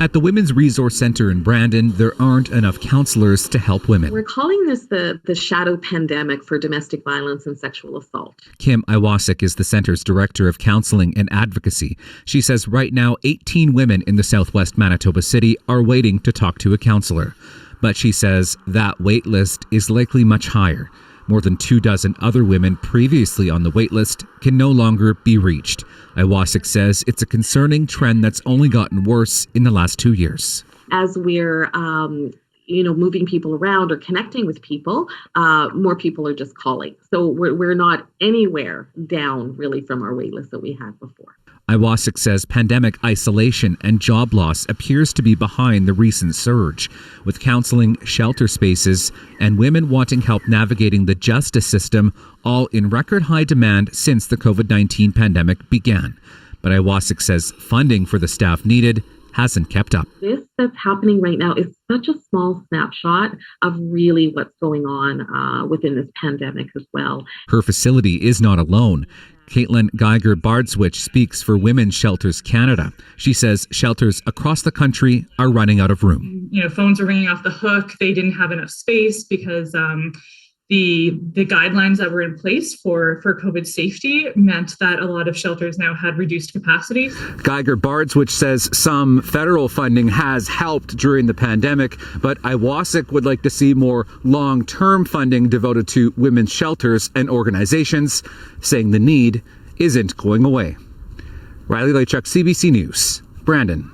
At the Women's Resource Center in Brandon, there aren't enough counselors to help women. We're calling this the shadow pandemic for domestic violence and sexual assault. Kim Iwasek is the center's director of counseling and advocacy. She says right now 18 women in the southwest Manitoba city are waiting to talk to a counselor. But she says that wait list is likely much higher. More than 24 other women previously on the wait list can no longer be reached. Iwasek says it's a concerning trend that's only gotten worse in the last 2 years. As we're moving people around or connecting with people, more people are just calling. So we're not anywhere down really from our wait list that we had before. Iwasek says pandemic isolation and job loss appears to be behind the recent surge, with counseling, shelter spaces, and women wanting help navigating the justice system all in record high demand since the COVID-19 pandemic began. But Iwasek says funding for the staff needed hasn't kept up. This that's happening right now is such a small snapshot of really what's going on within this pandemic as well. Her facility is not alone. Caitlin Geiger-Bardswich speaks for Women's Shelters Canada. She says shelters across the country are running out of room. Phones are ringing off the hook. They didn't have enough space because the guidelines that were in place for COVID safety meant that a lot of shelters now had reduced capacity. Geiger-Bardswich says some federal funding has helped during the pandemic, but Iwasek would like to see more long-term funding devoted to women's shelters and organizations, saying the need isn't going away. Riley Lachuk, CBC News, Brandon.